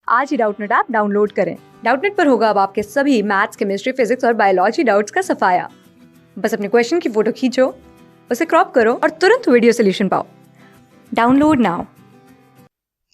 आज ही Doubtnut app download करें। Doubtnut पर होगा अब आपके सभी मैथ्स, केमिस्ट्री, फिजिक्स और बायोलॉजी डाउट्स का सफाया। बस अपने क्वेश्चन की फोटो खींचो, उसे क्रॉप करो और तुरंत वीडियो सोल्यूशन पाओ। Download now.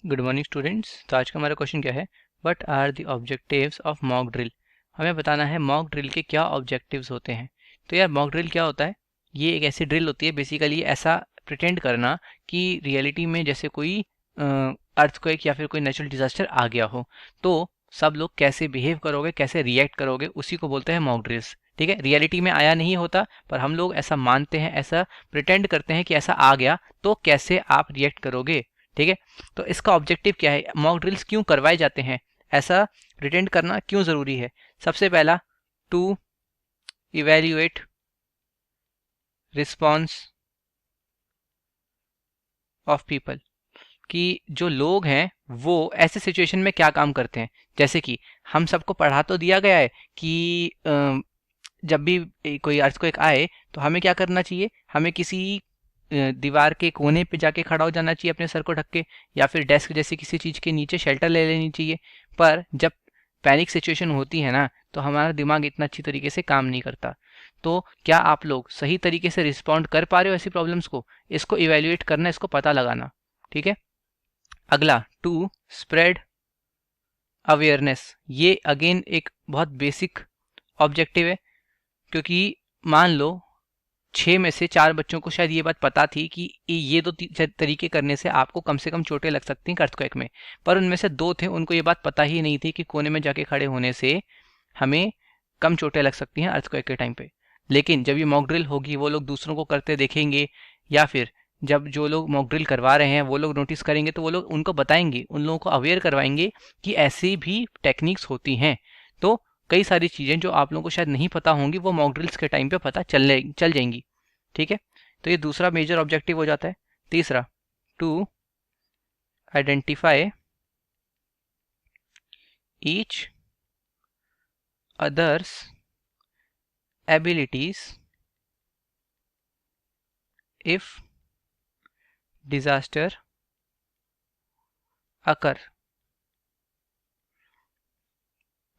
Good morning students. तो आज का हमारा क्वेश्चन क्या है, what are the objectives of mock drill. हमें बताना है मॉक ड्रिल के क्या ऑब्जेक्टिव्स होते हैं। तो यार मॉक ड्रिल क्या होता है, ये एक ऐसी ड्रिल होती है बेसिकली ऐसा प्रिटेंड करना कि रियलिटी में जैसे कोई अर्थक्वेक या फिर कोई नेचुरल डिजास्टर आ गया हो तो सब लोग कैसे बिहेव करोगे, कैसे रिएक्ट करोगे, उसी को बोलते हैं मॉक ड्रिल्स। ठीक है, रियलिटी में आया नहीं होता पर हम लोग ऐसा मानते हैं, ऐसा प्रिटेंड करते हैं कि ऐसा आ गया तो कैसे आप रिएक्ट करोगे। ठीक है, तो इसका ऑब्जेक्टिव क्या है, मॉक ड्रिल्स क्यों करवाए जाते हैं, ऐसा प्रिटेंड करना क्यों ज़रूरी है। सबसे पहला, to evaluate response of people, कि जो लोग हैं वो ऐसे सिचुएशन में क्या काम करते हैं। जैसे कि हम सबको पढ़ा तो दिया गया है कि जब भी कोई अर्थक्वेक आए तो हमें क्या करना चाहिए, हमें किसी दीवार के कोने पे जाके खड़ा हो जाना चाहिए अपने सर को ढक के, या फिर डेस्क जैसी किसी चीज़ के नीचे शेल्टर ले लेनी चाहिए। पर जब पैनिक सिचुएशन होती है ना तो हमारा दिमाग इतना अच्छी तरीके से काम नहीं करता। तो क्या आप लोग सही तरीके से रिस्पॉन्ड कर पा रहे हो ऐसी प्रॉब्लम्स को, इसको इवेल्युएट करना, इसको पता लगाना। ठीक है, अगला, टू स्प्रेड अवेयरनेस। ये अगेन एक बहुत बेसिक ऑब्जेक्टिव है, क्योंकि मान लो 6 में से 4 बच्चों को शायद ये बात पता थी कि ये दो तरीके करने से आपको कम से कम चोटें लग सकती हैं अर्थक्वेक में, पर उनमें से 2 थे उनको ये बात पता ही नहीं थी कि कोने में जाके खड़े होने से हमें कम चोटें लग सकती हैं अर्थक्वेक के टाइम पे। लेकिन जब ये मॉक ड्रिल होगी वो लोग दूसरों को करते देखेंगे, या फिर जब जो लोग मॉक ड्रिल करवा रहे हैं वो लोग नोटिस करेंगे तो वो लोग उनको बताएंगे, उन लोगों को अवेयर करवाएंगे कि ऐसी भी टेक्निक्स होती हैं। तो कई सारी चीज़ें जो आप लोगों को शायद नहीं पता होंगी वो मॉक ड्रिल्स के टाइम पे पता चल जाएंगी। ठीक है, तो ये दूसरा मेजर ऑब्जेक्टिव हो जाता है। तीसरा, to identify each other's abilities if disaster occur.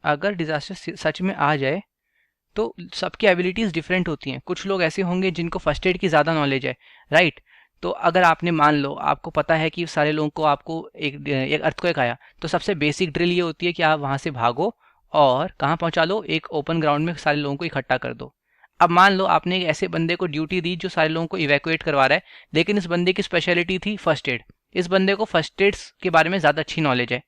अगर डिजास्टर सच में आ जाए तो सबकी एबिलिटीज़ डिफरेंट होती हैं। कुछ लोग ऐसे होंगे जिनको फर्स्ट एड की ज़्यादा नॉलेज है, राइट। तो अगर आपने मान लो आपको पता है कि सारे लोगों को आपको एक अर्थक्वेक आया तो सबसे बेसिक ड्रिल ये होती है कि आप वहाँ से भागो और कहाँ पहुँचा लो, एक ओपन ग्राउंड में सारे लोगों को इकट्ठा कर दो। अब मान लो आपने एक ऐसे बंदे को ड्यूटी दी जो सारे लोगों को इवैक्यूएट करवा रहा है, लेकिन इस बंदे की स्पेशलिटी थी फर्स्ट एड, इस बंदे को फर्स्ट एड्स के बारे में ज़्यादा अच्छी नॉलेज है।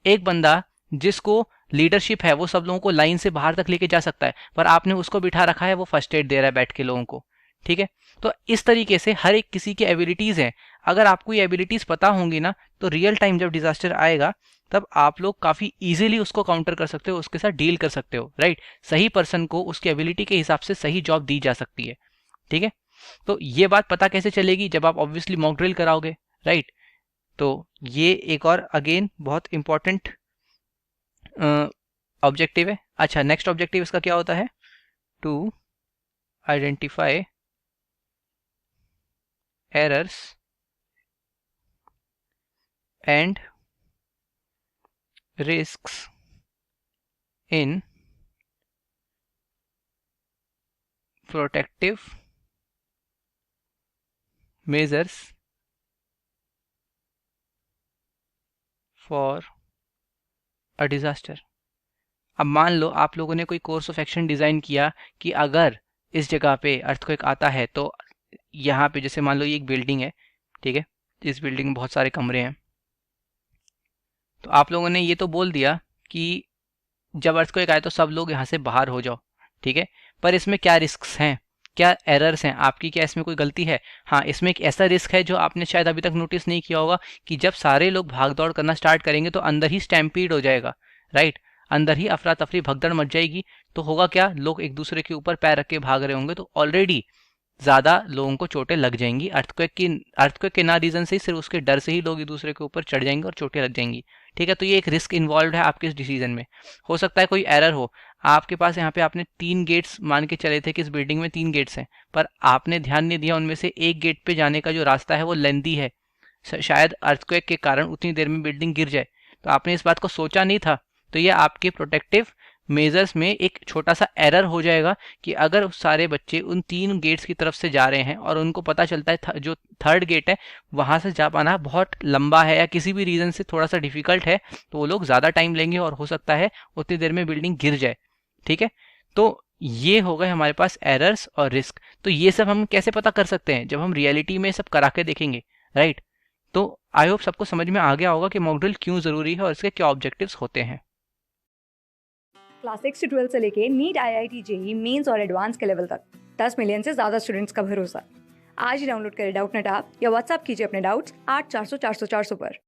एक बंदा जिसको लीडरशिप है वो सब लोगों को लाइन से बाहर तक लेके जा सकता है, पर आपने उसको बिठा रखा है वो फर्स्ट एड दे रहा है बैठ के लोगों को। ठीक है, तो इस तरीके से हर एक किसी की एबिलिटीज़ हैं। अगर आपको ये एबिलिटीज़ पता होंगी ना तो रियल टाइम जब डिजास्टर आएगा तब आप लोग काफ़ी इजीली उसको काउंटर कर सकते हो, उसके साथ डील कर सकते हो, राइट। सही पर्सन को उसकी एबिलिटी के हिसाब से सही जॉब दी जा सकती है। ठीक है, तो ये बात पता कैसे चलेगी, जब आप ऑब्वियसली मॉक ड्रिल कराओगे, राइट। तो ये एक और अगेन बहुत इंपॉर्टेंट ऑब्जेक्टिव है। अच्छा, नेक्स्ट ऑब्जेक्टिव इसका क्या होता है, to identify errors and risks in protective measures for a disaster. अब मान लो आप लोगों ने कोई कोर्स ऑफ एक्शन डिज़ाइन किया कि अगर इस जगह पे अर्थक्वेक आता है तो यहाँ पे, जैसे मान लो ये एक बिल्डिंग है, ठीक है, इस बिल्डिंग में बहुत सारे कमरे हैं, तो आप लोगों ने ये तो बोल दिया कि जब अर्थक्वेक आए तो सब लोग यहाँ से बाहर हो जाओ। ठीक है, पर इसमें क्या रिस्क्स हैं, क्या एरर्स हैं आपकी, क्या इसमें कोई गलती है। हाँ, इसमें एक ऐसा रिस्क है जो आपने शायद अभी तक नोटिस नहीं किया होगा कि जब सारे लोग भाग दौड़ करना स्टार्ट करेंगे तो अंदर ही स्टैम्पीड हो जाएगा, राइट। अंदर ही अफरा तफरी भगदड़ मच जाएगी। तो होगा क्या, लोग एक दूसरे के ऊपर पैर रख के भाग रहे होंगे तो ऑलरेडी ज़्यादा लोगों को चोटें लग जाएंगी। अर्थक्वेक के ना रीज़न से ही, सिर्फ उसके डर से ही लोग एक दूसरे के ऊपर चढ़ जाएंगे और चोटें लग जाएंगी। ठीक है, तो ये एक रिस्क इन्वॉल्व है आपके इस डिसीजन में। हो सकता है कोई एरर हो, आपके पास यहाँ पे आपने 3 गेट्स मान के चले थे कि इस बिल्डिंग में 3 गेट्स हैं, पर आपने ध्यान नहीं दिया उनमें से एक गेट पे जाने का जो रास्ता है वो लेंदी है, शायद अर्थक्वेक के कारण उतनी देर में बिल्डिंग गिर जाए। तो आपने इस बात को सोचा नहीं था, तो ये आपके प्रोटेक्टिव मेजर्स में एक छोटा सा एरर हो जाएगा कि अगर सारे बच्चे उन 3 गेट्स की तरफ से जा रहे हैं और उनको पता चलता है जो थर्ड गेट है वहां से जा पाना बहुत लंबा है या किसी भी रीज़न से थोड़ा सा डिफिकल्ट है, तो वो लोग ज़्यादा टाइम लेंगे और हो सकता है उतनी देर में बिल्डिंग गिर जाए। ठीक है, तो ये हो गए हमारे पास एरर्स और रिस्क। तो ये सब हम कैसे पता कर सकते हैं? जब हम रियलिटी में सब करा के देखेंगे, राइट? तो आई होप सबको समझ में आ गया होगा कि मॉक ड्रिल क्यों ज़रूरी है और इसके क्या ऑब्जेक्टिव्स होते हैं। क्लास 6 से 12 से लेके नीट, IIT, जेई मेंस और एडवांस के लेवल तक 10 मिलियन से ज़्यादा स्टूडेंट्स का भरोसा। आज ही डाउनलोड करें डाउटनेट ऐप या व्हाट्सएप कीजिए अपने डाउट्स 8400 400 400 पर।